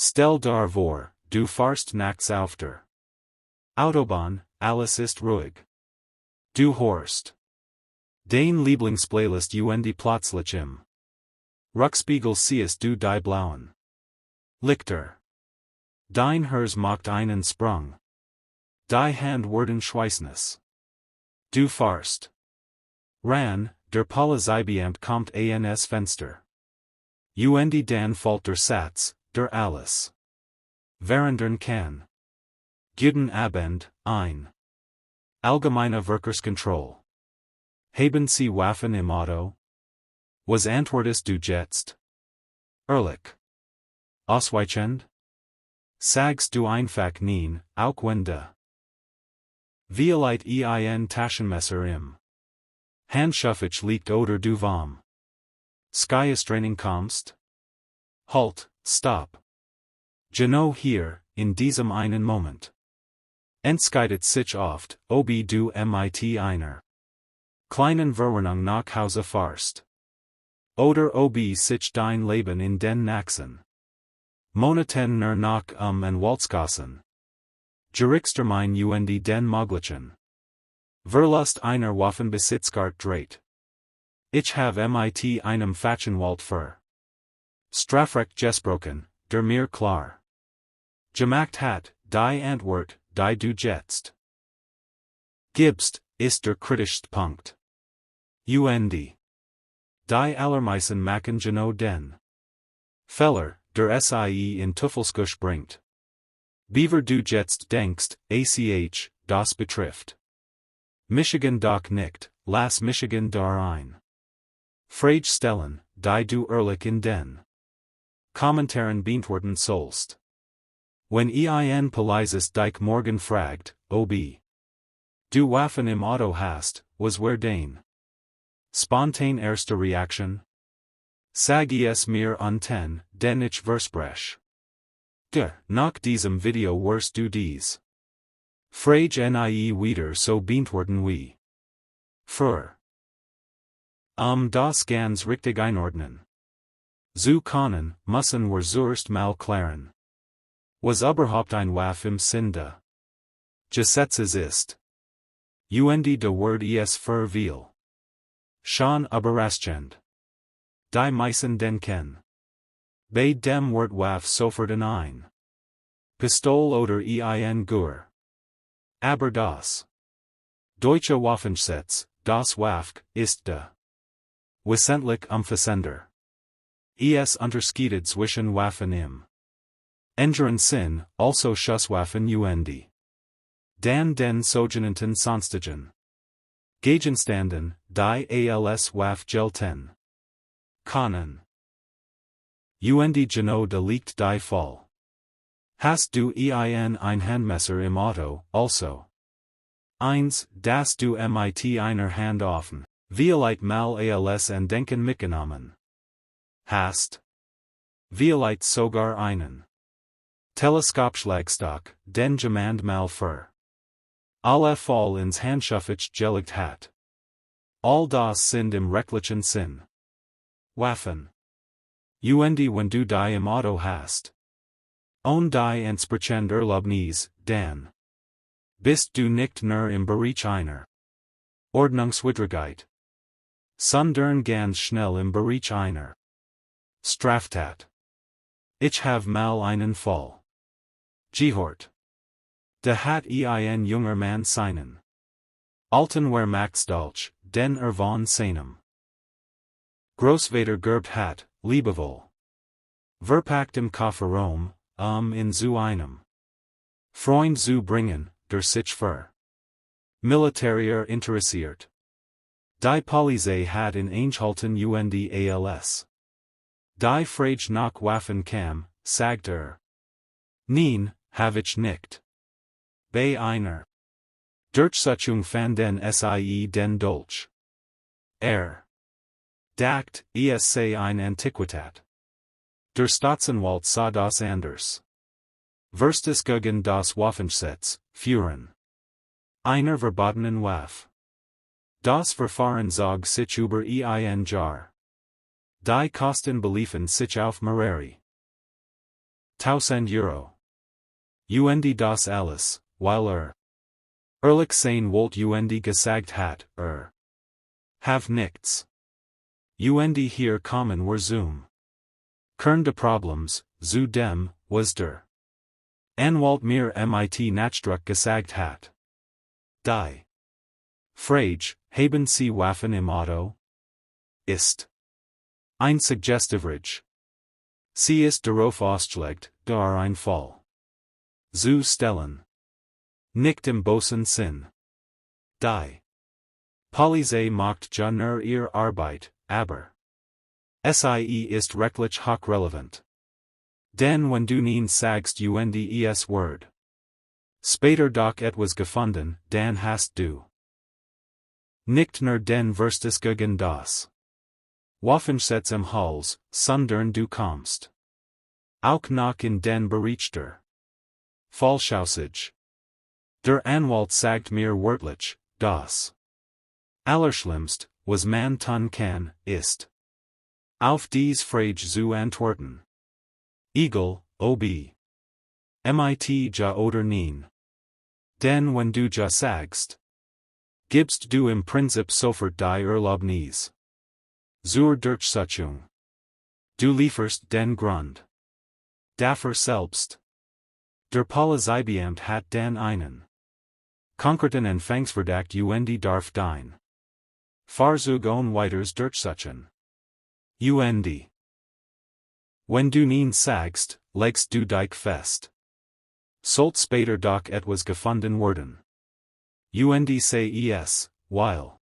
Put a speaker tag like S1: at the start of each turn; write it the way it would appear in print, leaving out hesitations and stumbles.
S1: Stell dar vor, du fahrst nachts auf der Autobahn, alles ist ruhig. Du Horst. Dein Lieblingsplaylist und plötzlich im Rückspiegel siehst du die blauen Lichter. Dein Herz macht einen Sprung. Die Hand werden Schweißnass. Du fahrst ran, der Polizeibeamt kommt ans Fenster. Und dann fällt der Satz, der alles verhindern kann. Guten Abend, ein allgemeine Verkehrskontrolle. Haben Sie Waffen im Auto? Was antwortest du jetzt? Ehrlich. Ausweichend? Sagst du einfach nein, auch wenn de Violite ein Taschenmesser im Handschuffich liegt oder du vom Skystraining kommst? Halt, stopp. Genau hier, in diesem einen Moment. Entscheidet sich oft, ob du mit einer kleinen Verwarnung nach Hause fahrst. Oder ob sich dein Leben in den nächsten Monaten nur noch Anwaltsgassen Gerichtstermin und den möglichen Verlust einer Waffenbesitzkarte dreht. Ich habe mit einem Fachanwalt für Strafrecht gesprochen, der mir klar gemacht hat, die Antwort, die du jetzt gibst, ist der kritischste Punkt. Und die allermeisten machen genau den Fehler, der sie in Teufelskusch bringt. Beaver du jetzt denkst, das betrifft Michigan doch nicht, lass Michigan da ein Frage stellen, die du ehrlich in den Kommentaren beantworten sollst. Wenn ein Polizist dich morgen fragt, ob du Waffen im Auto hast, was wär dein spontan erste Reaktion? Sag es mir unten, denn ich verspreche nach diesem Video wirst du dies Frage nie wieder so beantworten wie für das ganz richtig einordnen zu können, müssen wir zuerst mal klären, was überhaupt ein Waff im Sinn de Gesetzes ist. Und de Wort es für viel schon überraschend. Die meisten denken bei dem Wort Waff sofort an ein Pistol oder ein Gur. Aber das deutsche Waffengesetz, das Waff, ist de wesentlich umfassender. Es unterscheidet zwischen Waffen im engeren Sinn, also Schusswaffen und dann den sogenannten sonstigen Gegenständen, die als Waff gelten können. Und genau da liegt die Fall. Hast du ein Handmesser im Auto, also 1, dass du mit einer Hand offen, vielleicht mal als an Denken mitgenommen hast. Vielleicht sogar einen Teleskopschlagstock, den jemand mal für alle Fall ins Handschuffich gelegt hat. All das sind im rechtlichen Sinn Waffen. Und wenn du die im Auto hast und die entsprechend Erlaubnis, dann bist du nicht nur im Bereich einer Ordnungswidrigkeit, sondern ganz schnell im Bereich einer Straftat. Ich have mal einen Fall gehört. Da hat ein junger Mann seinen alten Wehrmachtsdolch, den von seinem Großvater geerbt hat, liebevoll verpackt im Kofferraum, in zu einem Freund zu bringen, der sich für Militär interessiert. Die Polizei hat ihn eingehalten und als die Frage nach Waffen kam, sagt nein, hab ich nicht. Bei einer Durchsuchung fand den SIE den Dolch. Dacht, es sei ein Antiquitat. Der Staatsanwalt sah das anders. Verstes gegen das Waffengesetz, führen einer verbotenen Waff. Das Verfahren zog sich über ein Jahr. Die Kosten beliefen sich auf mehrere 1000 Euro. Und das alles, weil ehrlich sein wollt und gesagt hat, have nichts. Und hier kommen wir zum Kern des Problems, zu dem, was der Anwalt mir mit Nachdruck gesagt hat. Die Frage, haben Sie Waffen im Auto? Ist ein Suggestivrig. Sie ist darauf ausgelegt, ein Fall zu stellen. Nicht im bösen Sinn. Die Polizei macht ja nur ihre Arbeit, aber sie ist rechtlich hochrelevant. Denn wenn du nicht sagst und es Word später doch etwas gefunden, dann hast du nicht nur den Verstes gegen das Waffengesetz im Hals, sondern du kommst auch noch in den Bereich der Falschaussage. Der Anwalt sagt mir wörtlich, das Allerschlimmst, was man tun kann, ist auf dies Frage zu antworten. Egal, ob mit ja oder nein. Denn wenn du ja sagst, gibst du im Prinzip sofort die Erlaubnis zur Durchsetzung. Du lieferst den Grund dafür selbst. Der Polizeibeamt hat dann einen konkreten Empfangsverdacht und darf dein Fahrzeug ohne weiteres durchsetzen. Und wenn du nicht sagst, legst du dich fest. Sollt später doch etwas gefunden werden. Und sei es, weil